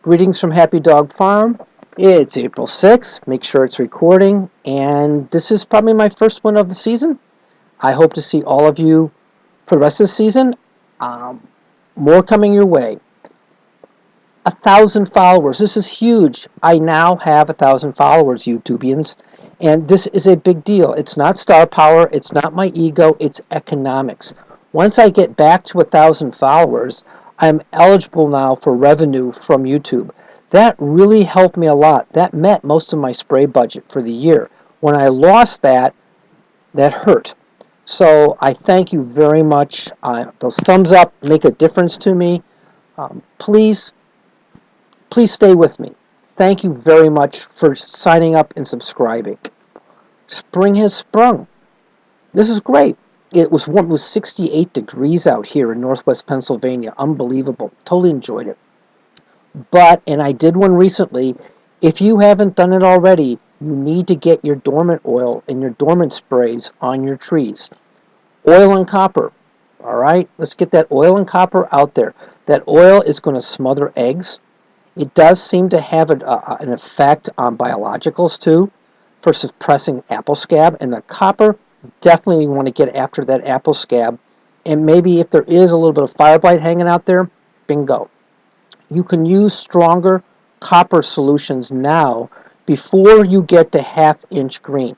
Greetings from Happy Dog Farm. It's April 6th. Make sure it's recording. And this is probably my first one of the season. I hope to see all of you for the rest of the season. More coming your way. 1,000 followers. This is huge. I now have 1,000 followers, YouTubians. And this is a big deal. It's not star power. It's not my ego. It's economics. Once I get back to 1,000 followers, I'm eligible now for revenue from YouTube. That really helped me a lot. That met most of my spray budget for the year. When I lost that, that hurt. So I thank you very much. Those thumbs up make a difference to me. Please stay with me. Thank you very much for signing up and subscribing. Spring has sprung. This is great. It was 68 degrees out here in northwest Pennsylvania. Unbelievable. Totally enjoyed it. And I did one recently. If you haven't done it already, you need to get your dormant oil and your dormant sprays on your trees. Oil and copper. All right, let's get that oil and copper out there. That oil is going to smother eggs. It does seem to have an effect on biologicals too, for suppressing apple scab. And the copper, definitely you want to get after that apple scab. And maybe if there is a little bit of fire blight hanging out there, bingo. You can use stronger copper solutions now before you get to half-inch green.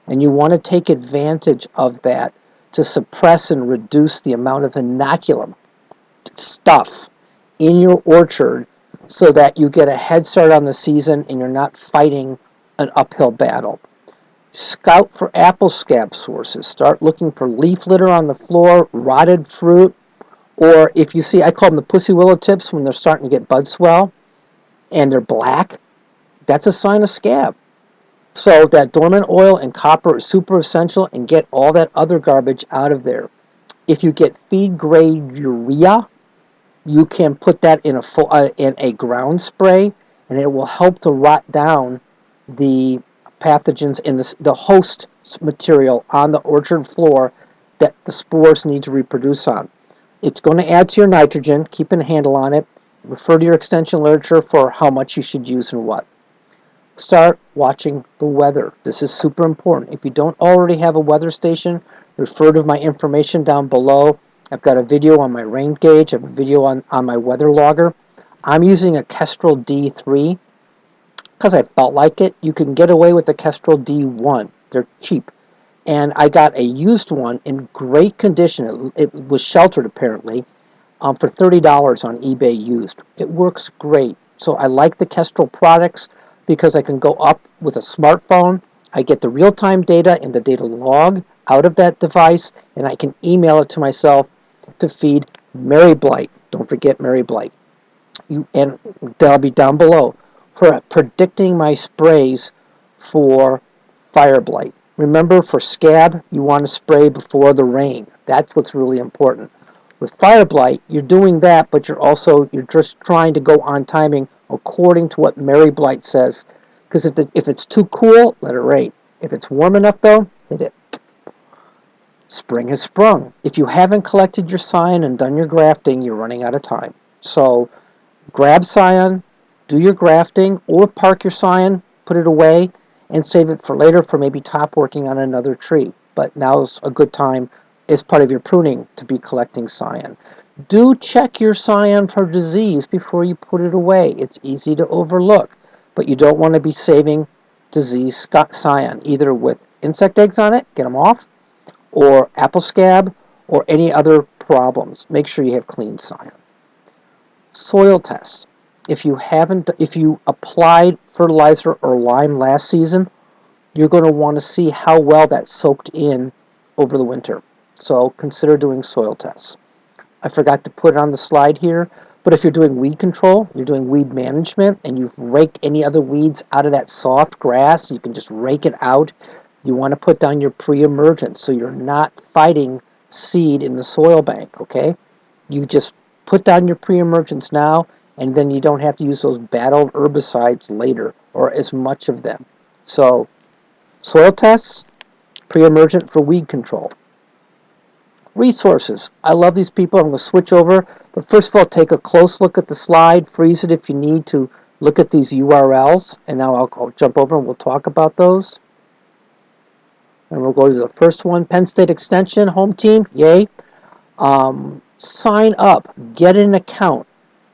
And you want to take advantage of that to suppress and reduce the amount of inoculum stuff in your orchard so that you get a head start on the season and you're not fighting an uphill battle. Scout for apple scab sources. Start looking for leaf litter on the floor, rotted fruit, or if you see, I call them the pussy willow tips when they're starting to get bud swell and they're black, that's a sign of scab. So that dormant oil and copper is super essential, and get all that other garbage out of there. If you get feed grade urea, you can put that in a ground spray, and it will help to rot down the pathogens in the host material on the orchard floor that the spores need to reproduce on. It's going to add to your nitrogen. Keep a handle on it. Refer to your extension literature for how much you should use and what. Start watching the weather. This is super important. If you don't already have a weather station, refer to my information down below. I've got a video on my rain gauge. I have a video on my weather logger. I'm using a Kestry D3 because I felt like it. You can get away with the Kestry D1. They're cheap. And I got a used one in great condition. It was sheltered apparently for $30 on eBay used. It works great. So I like the Kestry products because I can go up with a smartphone. I get the real-time data and the data log out of that device, and I can email it to myself to feed Mary Blight. Don't forget Mary Blight. And they'll be down below for predicting my sprays for fire blight. Remember, for scab, you want to spray before the rain. That's what's really important. With fire blight, you're doing that, but you're just trying to go on timing according to what Mary Blight says. Because if it's too cool, let it rain. If it's warm enough, though, hit it. Spring has sprung. If you haven't collected your Scion and done your grafting, you're running out of time. So grab Scion, do your grafting, or park your Scion, put it away, and save it for later for maybe top working on another tree. But now's a good time as part of your pruning to be collecting Scion. Do check your Scion for disease before you put it away. It's easy to overlook, but you don't want to be saving disease Scion, either with insect eggs on it, get them off, or apple scab, or any other problems. Make sure you have clean Scion. Soil test. If you applied fertilizer or lime last season, you're going to want to see how well that soaked in over the winter. So consider doing soil tests. I forgot to put it on the slide here, but if you're doing weed control, you're doing weed management, and you've raked any other weeds out of that soft grass, you can just rake it out. You want to put down your pre-emergence so you're not fighting seed in the soil bank, okay? You just put down your pre-emergence now, and then you don't have to use those bad old herbicides later, or as much of them. So, soil tests, pre-emergent for weed control. Resources. I love these people. I'm going to switch over But first of all, take a close look at the slide, freeze it if you need to look at these URLs, and now I'll jump over and we'll talk about those. And we'll go to the first one, Penn State Extension, home team, yay. Sign up, get an account,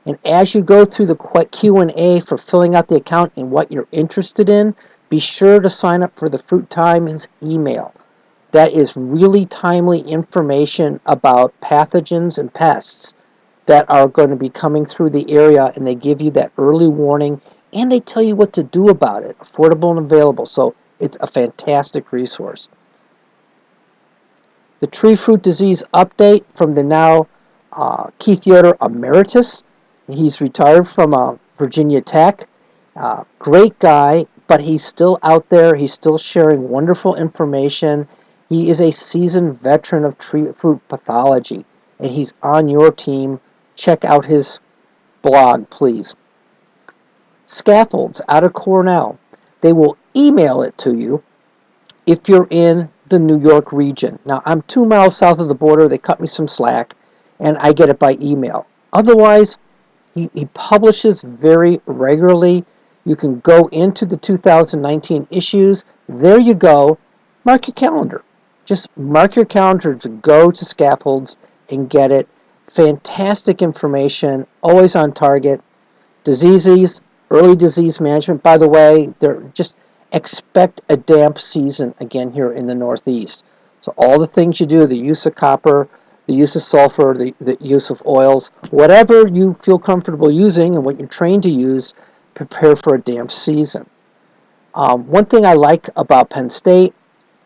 and as you go through the Q&A for filling out the account and what you're interested in, be sure to sign up for the Fruit Times email. That is really timely information about pathogens and pests that are going to be coming through the area, and they give you that early warning, and they tell you what to do about it, affordable and available. So it's a fantastic resource. The tree fruit disease update from the now Keith Yoder Emeritus. He's retired from Virginia Tech. Great guy, but he's still out there. He's still sharing wonderful information. He is a seasoned veteran of tree fruit pathology, and he's on your team. Check out his blog, please. Scaffolds out of Cornell. They will email it to you if you're in the New York region. Now, I'm 2 miles south of the border. They cut me some slack, and I get it by email. Otherwise, he publishes very regularly. You can go into the 2019 issues. There you go. Mark your calendar. Just mark your calendar to go to Scaffolds and get it. Fantastic information, always on target. Diseases, early disease management. By the way, they're just expect a damp season again here in the Northeast. So all the things you do, the use of copper, the use of sulfur, the use of oils, whatever you feel comfortable using and what you're trained to use, prepare for a damp season. One thing I like about Penn State,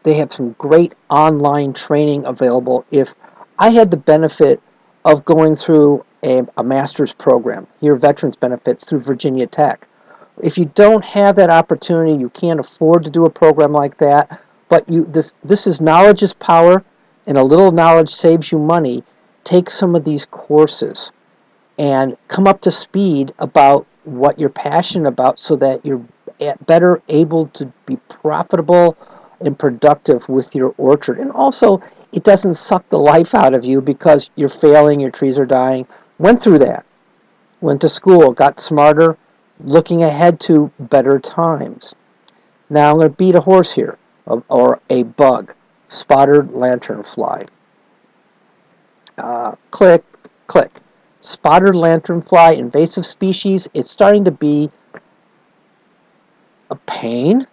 they have some great online training available. If I had the benefit of going through a master's program, here Veterans Benefits through Virginia Tech. If you don't have that opportunity, you can't afford to do a program like that, but this is knowledge is power, and a little knowledge saves you money. Take some of these courses and come up to speed about what you're passionate about so that you're better able to be profitable and productive with your orchard. And also, it doesn't suck the life out of you because you're failing, your trees are dying. Went through that. Went to school, got smarter, looking ahead to better times. Now I'm going to beat a horse here, or a bug. Spotted lanternfly. Click, click. Spotted lanternfly, invasive species. It's starting to be a pain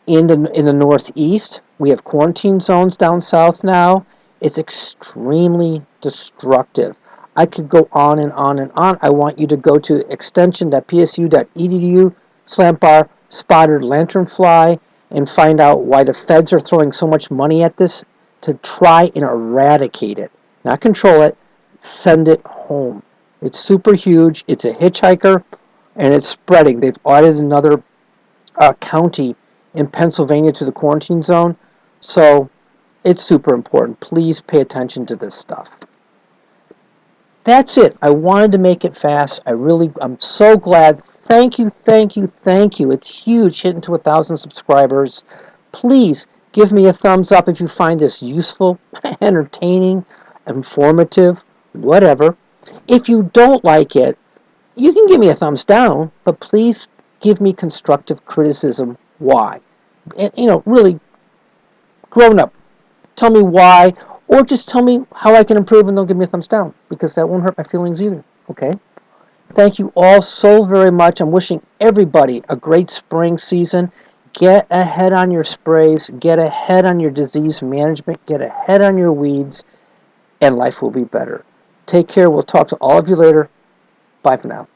in the Northeast. We have quarantine zones down south now. It's extremely destructive. I could go on and on and on. I want you to go to extension.psu.edu/spotted lanternfly and find out why the feds are throwing so much money at this to try and eradicate it. Not control it, send it home. It's super huge. It's a hitchhiker, and it's spreading. They've added another county in Pennsylvania to the quarantine zone, so it's super important. Please pay attention to this stuff. That's it. I wanted to make it fast. I'm so glad. Thank you. It's huge, hitting to 1,000 subscribers. Please give me a thumbs up if you find this useful, entertaining, informative, whatever. If you don't like it, you can give me a thumbs down, but please give me constructive criticism. Why? And, really grown up. Tell me why, or just tell me how I can improve and don't give me a thumbs down, because that won't hurt my feelings either. Okay? Thank you all so very much. I'm wishing everybody a great spring season. Get ahead on your sprays. Get ahead on your disease management. Get ahead on your weeds, and life will be better. Take care. We'll talk to all of you later. Bye for now.